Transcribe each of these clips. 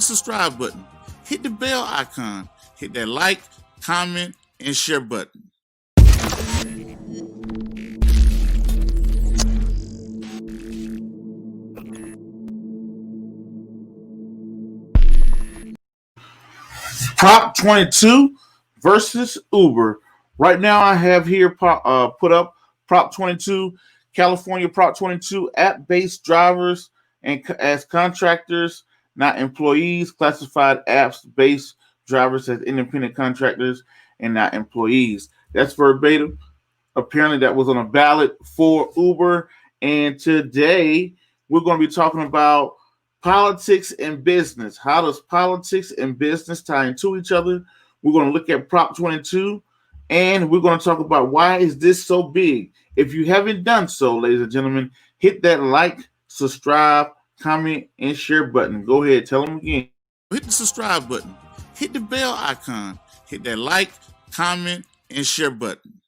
the subscribe button, hit the bell icon, hit that like, comment, and share button. Prop 22 versus Uber. Right now, I have here put up Prop 22, California Prop 22, app-based drivers and as contractors, not employees, classified apps-based drivers as independent contractors and not employees. That's verbatim. Apparently, that was on a ballot for Uber. And today, we're going to be talking about politics and business. How does politics and business tie into each other? We're going to look at Prop 22, and we're going to talk about why is this so big. If you haven't done so, ladies and gentlemen, hit that like, subscribe, comment, and share button. Go ahead, tell them again. Hit the subscribe button, hit the bell icon, hit that like, comment, and share button.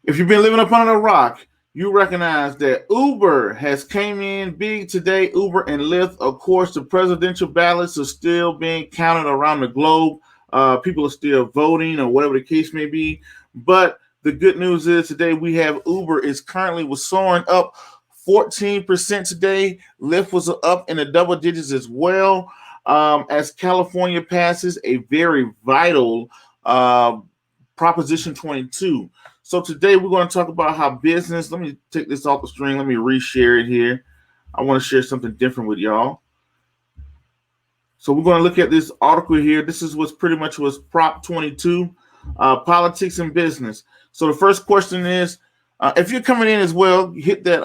If you've been living up under a rock, you recognize that Uber has came in big today. Uber and Lyft, of course, the presidential ballots are still being counted around the globe. People are still voting or whatever the case may be. But the good news is today we have Uber is currently was soaring up 14% today. Lyft was up in the double digits as well. As California passes a very vital Proposition 22. So today we're going to talk about how business, let me take this off the screen. Let me reshare it here. I want to share something different with y'all. So we're going to look at this article here. This is what's pretty much was Prop 22, politics and business. So the first question is, if you're coming in as well, hit that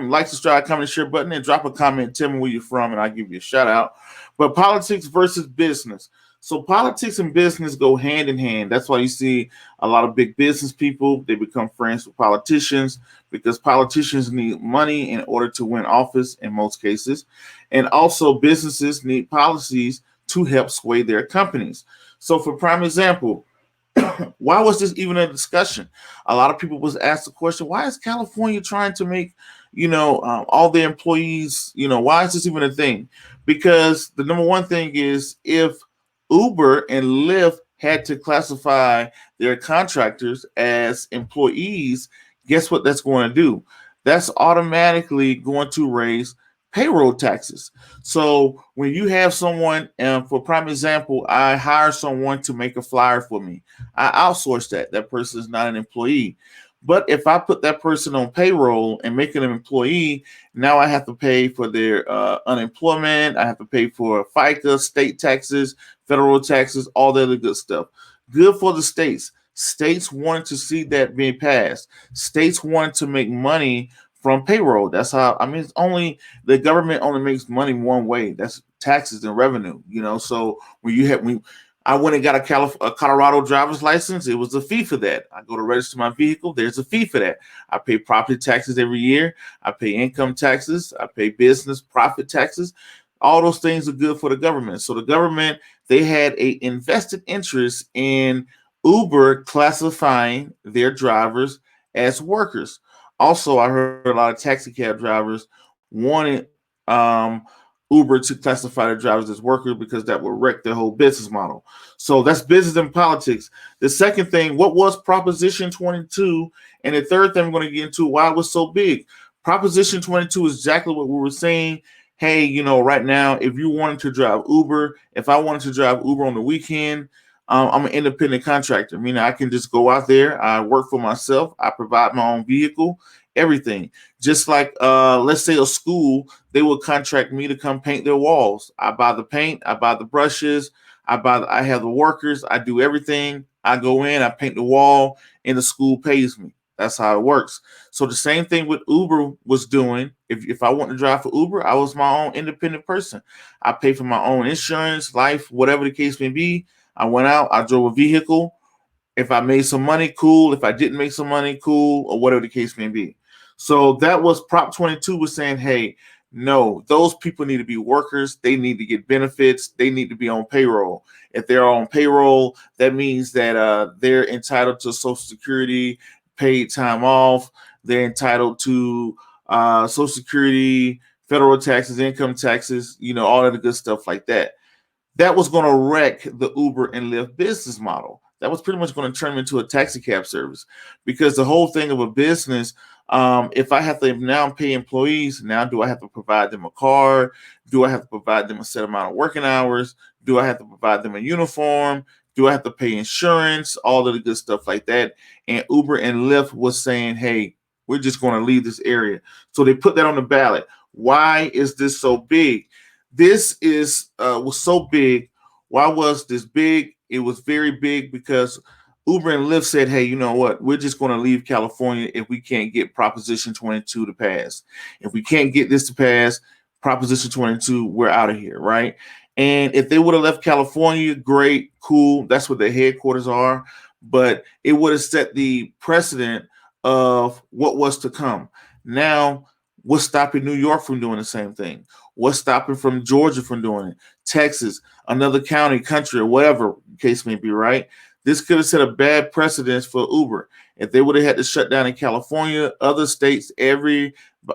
like, subscribe, comment, share button and drop a comment. Tell me where you're from and I'll give you a shout out. But politics versus business. So politics and business go hand in hand. That's why you see a lot of big business people, they become friends with politicians because politicians need money in order to win office in most cases. And also businesses need policies to help sway their companies. So for prime example, why was this even a discussion? A lot of people was asked the question, why is California trying to make, all their employees, why is this even a thing? Because the number one thing is if Uber and Lyft had to classify their contractors as employees, guess what that's going to do? That's automatically going to raise payroll taxes. So when you have someone, for prime example, I hire someone to make a flyer for me. I outsource that. That person is not an employee. But if I put that person on payroll and make it an employee, now I have to pay for their unemployment. I have to pay for FICA, state taxes, federal taxes, all the other good stuff. Good for the states. States wanted to see that being passed. States wanted to make money from payroll. That's how, it's only, the government only makes money one way. That's taxes and revenue, So when I went and got a Colorado driver's license, it was a fee for that. I go to register my vehicle, there's a fee for that. I pay property taxes every year. I pay income taxes. I pay business profit taxes. All those things are good for the government. So the government, they had a invested interest in Uber classifying their drivers as workers. Also, I heard a lot of taxi cab drivers wanted Uber to classify their drivers as workers because that would wreck their whole business model. So that's business and politics. The second thing, what was Proposition 22? And the third thing I'm going to get into why it was so big. Proposition 22 is exactly what we were saying. Hey, right now, if you wanted to drive Uber, if I wanted to drive Uber on the weekend, I'm an independent contractor, meaning I can just go out there. I work for myself. I provide my own vehicle, everything. Just like, let's say a school, they will contract me to come paint their walls. I buy the paint. I buy the brushes. I have the workers. I do everything. I go in, I paint the wall, and the school pays me. That's how it works. So the same thing with Uber was doing. If I want to drive for Uber, I was my own independent person. I pay for my own insurance, life, whatever the case may be. I went out, I drove a vehicle. If I made some money, cool. If I didn't make some money, cool, or whatever the case may be. So that was Prop 22 was saying, hey, no, those people need to be workers. They need to get benefits. They need to be on payroll. If they're on payroll, that means that they're entitled to Social Security, paid time off. They're entitled to Social Security, federal taxes, income taxes, all of the good stuff like that. That was going to wreck the Uber and Lyft business model. That was pretty much going to turn into a taxi cab service, because the whole thing of a business, if I have to now pay employees, now do I have to provide them a car? Do I have to provide them a set amount of working hours? Do I have to provide them a uniform? Do I have to pay insurance? All of the good stuff like that. And Uber and Lyft was saying, hey, we're just going to leave this area. So they put that on the ballot. Why is this so big? This was so big. Why was this big? It was very big because Uber and Lyft said, hey, you know what? We're just going to leave California if we can't get Proposition 22 to pass. If we can't get this to pass, Proposition 22, we're out of here, right? And if they would have left California, great, cool. That's where their headquarters are. But it would have set the precedent of what was to come. Now, what's stopping New York from doing the same thing? What's stopping from Georgia from doing it? Texas, another county, country, or whatever the case may be, right? This could have set a bad precedence for Uber. If they would have had to shut down in California, other states,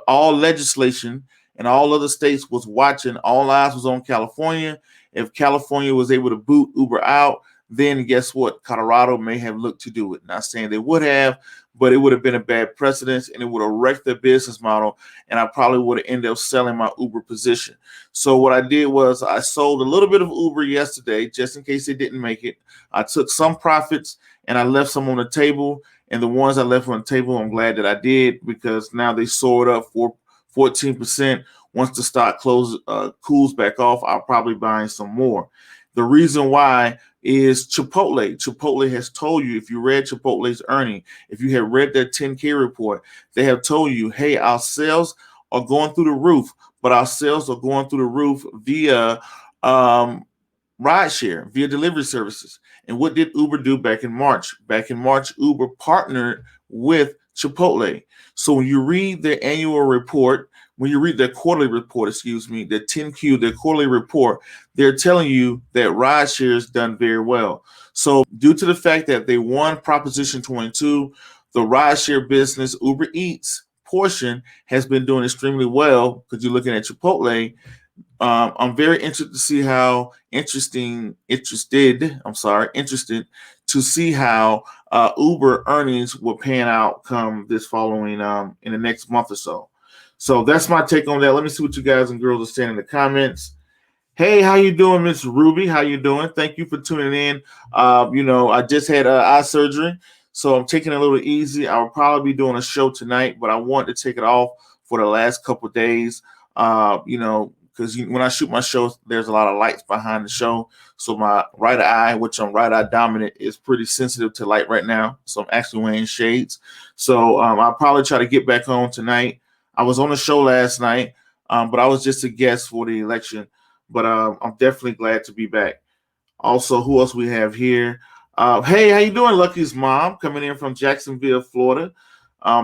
all legislation and all other states was watching, all eyes was on California. If California was able to boot Uber out, then guess what? Colorado may have looked to do it. Not saying they would have, but it would have been a bad precedent and it would have wrecked their business model. And I probably would have ended up selling my Uber position. So what I did was I sold a little bit of Uber yesterday, just in case they didn't make it. I took some profits and I left some on the table. And the ones I left on the table, I'm glad that I did, because now they soared up for 14%. Once the stock cools back off, I'll probably buy some more. The reason why is Chipotle. Chipotle has told you, if you read Chipotle's earning, if you have read their 10K report, they have told you, hey, our sales are going through the roof, but our sales are going through the roof via rideshare, via delivery services. And what did Uber do back in March? Back in March, Uber partnered with Chipotle. So when you read their annual report, when you read their quarterly report, their 10Q, their quarterly report, they're telling you that rideshare has done very well. So due to the fact that they won Proposition 22, the rideshare business, Uber Eats portion, has been doing extremely well, because you're looking at Chipotle. I'm very interested to see how interested to see how Uber earnings will pan out come this following in the next month or so. So that's my take on that. Let me see what you guys and girls are saying in the comments. Hey, how you doing, Miss Ruby? How you doing? Thank you for tuning in. I just had eye surgery, so I'm taking it a little easy. I will probably be doing a show tonight, but I want to take it off for the last couple of days. Because when I shoot my shows, there's a lot of lights behind the show. So my right eye, which I'm right eye dominant, is pretty sensitive to light right now. So I'm actually wearing shades. So I'll probably try to get back on tonight. I was on the show last night, but I was just a guest for the election. But I'm definitely glad to be back. Also, who else we have here? Hey, how you doing, Lucky's mom, coming in from Jacksonville, Florida.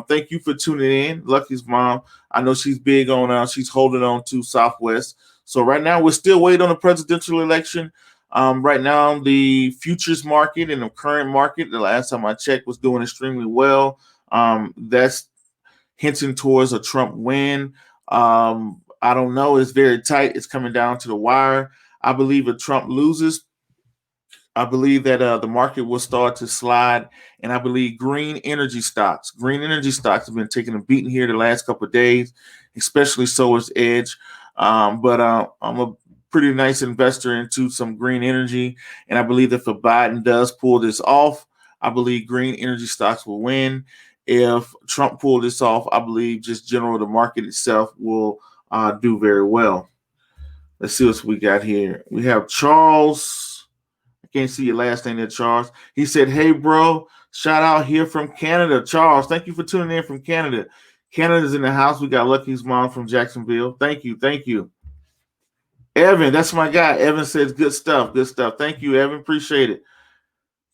Thank you for tuning in, Lucky's mom. I know she's big on, she's holding on to Southwest. So right now, we're still waiting on the presidential election. Right now, the futures market and the current market, the last time I checked, was doing extremely well. That's hinting towards a Trump win. I don't know. It's very tight. It's coming down to the wire. I believe if Trump loses, I believe that the market will start to slide, and I believe green energy stocks have been taking a beating here the last couple of days, especially Soars Edge. But I'm a pretty nice investor into some green energy, and I believe that if Biden does pull this off, I believe green energy stocks will win. If Trump pulled this off, I believe just general the market itself will do very well. Let's see what we got here. We have Charles. I can't see your last name there, Charles. He said, hey, bro, shout out here from Canada. Charles, thank you for tuning in from Canada. Canada's in the house. We got Lucky's mom from Jacksonville. Thank you. Thank you. Evan, that's my guy. Evan says good stuff. Good stuff. Thank you, Evan. Appreciate it.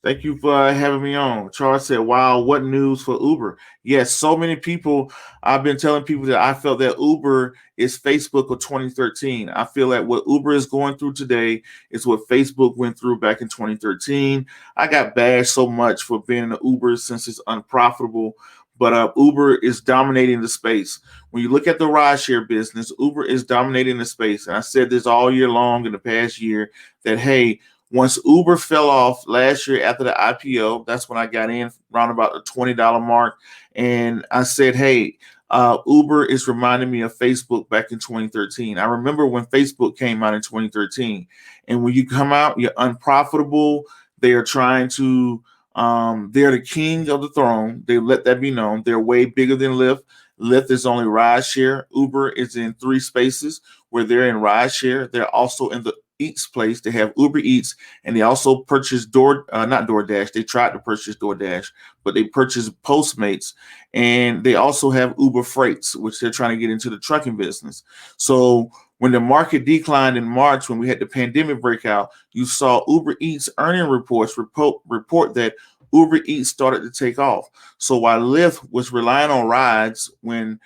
Thank you for having me on. Charles said, wow, what news for Uber? Yes, so many people. I've been telling people that I felt that Uber is Facebook of 2013. I feel that what Uber is going through today is what Facebook went through back in 2013. I got bashed so much for being an Uber since it's unprofitable. But Uber is dominating the space. When you look at the rideshare business, Uber is dominating the space. And I said this all year long in the past year that, hey, once Uber fell off last year after the IPO, that's when I got in around about the $20 mark. And I said, hey, Uber is reminding me of Facebook back in 2013. I remember when Facebook came out in 2013. And when you come out, you're unprofitable. They are trying to they're the king of the throne. They let that be known. They're way bigger than Lyft. Lyft is only rideshare. Uber is in three spaces where they're in rideshare. They're also in the Eats place. They have Uber Eats, and they also purchased not DoorDash. They tried to purchase DoorDash, but they purchased Postmates, and they also have Uber Freights, which they're trying to get into the trucking business. So when the market declined in March, when we had the pandemic breakout, you saw Uber Eats earning reports report that Uber Eats started to take off. So while Lyft was relying on rides, relying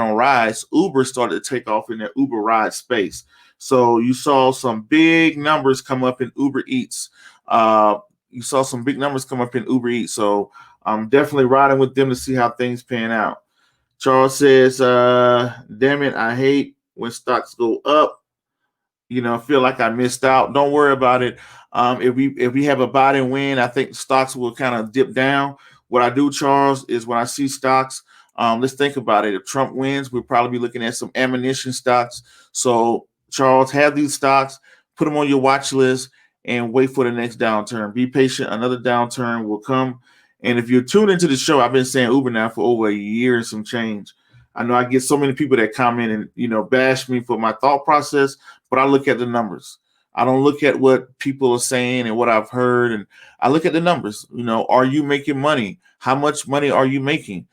on rides, Uber started to take off in the Uber ride space. So you saw some big numbers come up in Uber Eats. So I'm definitely riding with them to see how things pan out. Charles says, damn it, I hate when stocks go up. Feel like I missed out. Don't worry about it. If we have a buy and win, I think stocks will kind of dip down. What I do, Charles, is when I see stocks, let's think about it. If Trump wins, we'll probably be looking at some ammunition stocks. So, Charles, have these stocks, put them on your watch list, and wait for the next downturn. Be patient. Another downturn will come. And if you're tuned into the show, I've been saying Uber now for over a year and some change. I know I get so many people that comment and bash me for my thought process, but I look at the numbers. I don't look at what people are saying and what I've heard, and I look at the numbers. Are you making money? How much money are you making?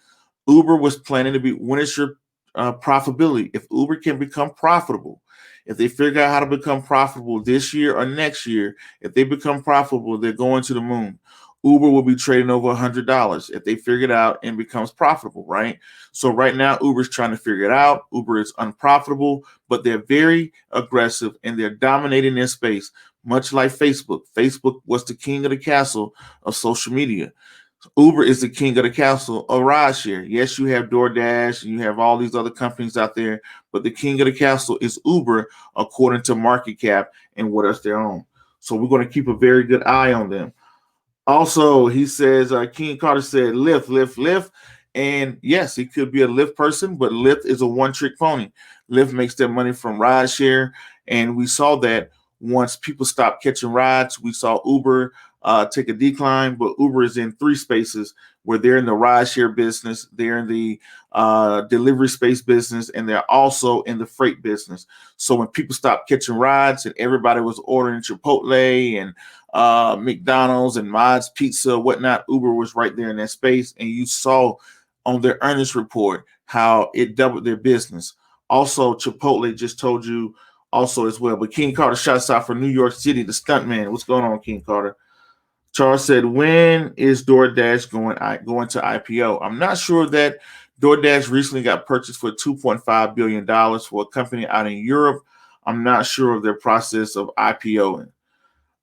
Uber was planning to be. When is your profitability? If Uber can become profitable, if they figure out how to become profitable this year or next year, if they become profitable, they're going to the moon. Uber will be trading over $100 if they figure it out and becomes profitable, right? So right now, Uber's trying to figure it out. Uber is unprofitable, but they're very aggressive and they're dominating their space, much like Facebook. Facebook was the king of the castle of social media. Uber is the king of the castle of rideshare. Yes, you have DoorDash and you have all these other companies out there, but the king of the castle is Uber, according to market cap and what else they're on. So we're going to keep a very good eye on them. Also, he says, King Carter said, Lyft, Lyft, Lyft. And yes, he could be a Lyft person, but Lyft is a one-trick pony. Lyft makes their money from rideshare. And we saw that once people stopped catching rides, we saw Uber take a decline, but Uber is in three spaces where they're in the rideshare business, they're in the delivery space business, and they're also in the freight business. So when people stopped catching rides and everybody was ordering Chipotle and McDonald's and Mods Pizza, whatnot, Uber was right there in that space. And you saw on their earnings report how it doubled their business. Also, Chipotle just told you also as well. But King Carter shouts out for New York City, the stuntman. What's going on, King Carter? Charles said, when is DoorDash going to IPO? I'm not sure that DoorDash recently got purchased for $2.5 billion for a company out in Europe. I'm not sure of their process of IPOing.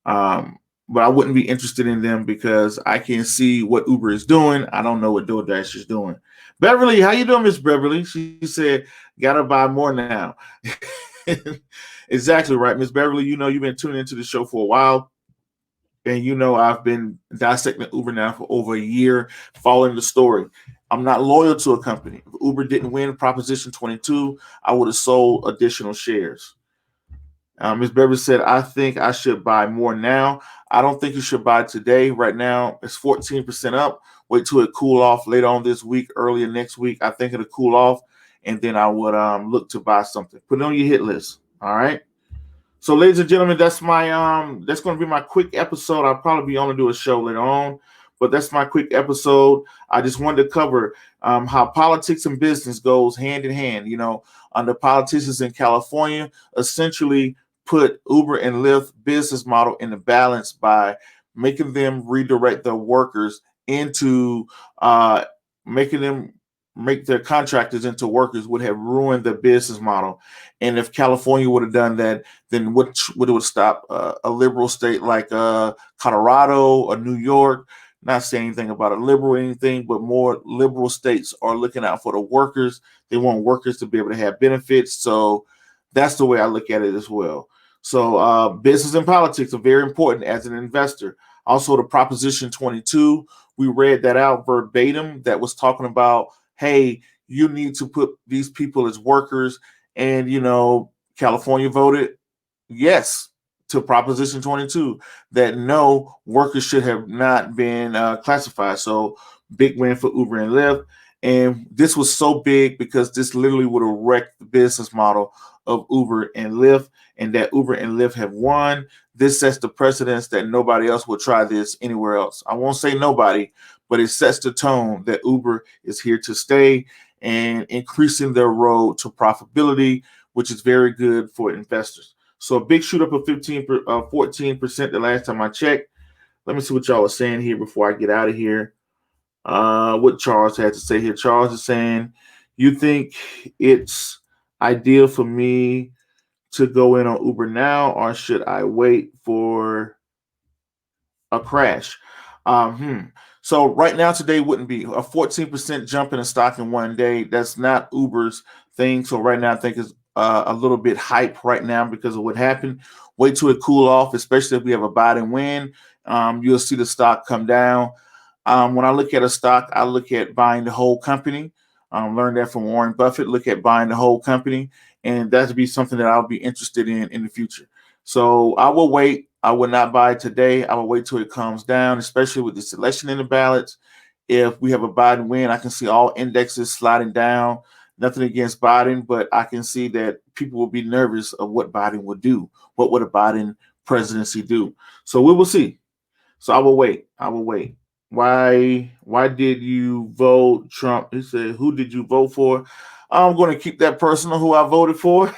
But I wouldn't be interested in them because I can see what Uber is doing. I don't know what DoorDash is doing. Beverly, how you doing, Miss Beverly? She said, gotta buy more now. Exactly right, Miss Beverly. You've been tuning into the show for a while. And I've been dissecting Uber now for over a year, following the story. I'm not loyal to a company. If Uber didn't win Proposition 22, I would have sold additional shares. Ms. Beverly said, I think I should buy more now. I don't think you should buy today. Right now, it's 14% up. Wait till it cool off later on this week, earlier next week. I think it'll cool off, and then I would look to buy something. Put it on your hit list. All right. So, ladies and gentlemen, that's going to be my quick episode. I'll probably be on to do a show later on, but that's my quick episode. I just wanted to cover how politics and business goes hand in hand. Under politicians in California, essentially put Uber and Lyft business model in the balance by making them redirect their workers into making them make their contractors into workers would have ruined their business model. And if California would have done that, then what would stop a liberal state like Colorado or New York? Not saying anything about a liberal or anything, but more liberal states are looking out for the workers. They want workers to be able to have benefits. So that's the way I look at it as well. So business and politics are very important as an investor. Also, the Proposition 22, we read that out verbatim. That was talking about, hey, you need to put these people as workers. And, California voted yes to Proposition 22, that no, workers should have not been classified. So big win for Uber and Lyft. And this was so big because this literally would have wrecked the business model of Uber and Lyft, and that Uber and Lyft have won. This sets the precedence that nobody else will try this anywhere else. I won't say nobody, but it sets the tone that Uber is here to stay and increasing their road to profitability, which is very good for investors. So a big shoot up of 14% the last time I checked. Let me see what y'all are saying here before I get out of here. What Charles had to say here. Charles is saying, you think it's ideal for me to go in on Uber now, or should I wait for a crash? So right now, today wouldn't be a 14% jump in a stock in one day. That's not Uber's thing. So right now, I think it's a little bit hype right now because of what happened. Wait till it cool off, especially if we have a Biden win. You'll see the stock come down. When I look at a stock, I look at buying the whole company. Learned that from Warren Buffett. Look at buying the whole company, and that would be something that I'll be interested in the future. So I will wait. I will not buy it today. I will wait till it comes down, especially with the selection in the ballots. If we have a Biden win, I can see all indexes sliding down. Nothing against Biden, but I can see that people will be nervous of what Biden would do. What would a Biden presidency do? So we will see. So I will wait. I will wait. Why did you vote Trump? He said, who did you vote for? I'm going to keep that personal who I voted for.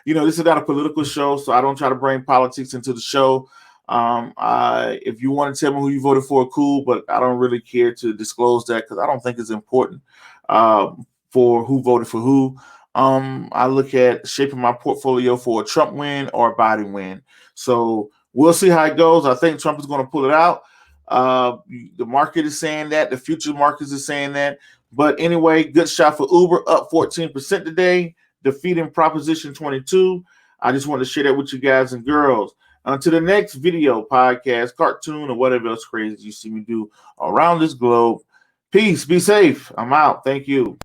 This is not a political show, so I don't try to bring politics into the show. If you want to tell me who you voted for, cool, but I don't really care to disclose that because I don't think it's important for who voted for who. I look at shaping my portfolio for a Trump win or a Biden win. So we'll see how it goes. I think Trump is going to pull it out. The market is saying that. The future markets is saying that. But anyway, good shot for Uber, up 14% today, defeating Proposition 22. I just want to share that with you guys and girls. Until the next video, podcast, cartoon, or whatever else crazy you see me do around this globe. Peace. Be safe. I'm out. Thank you.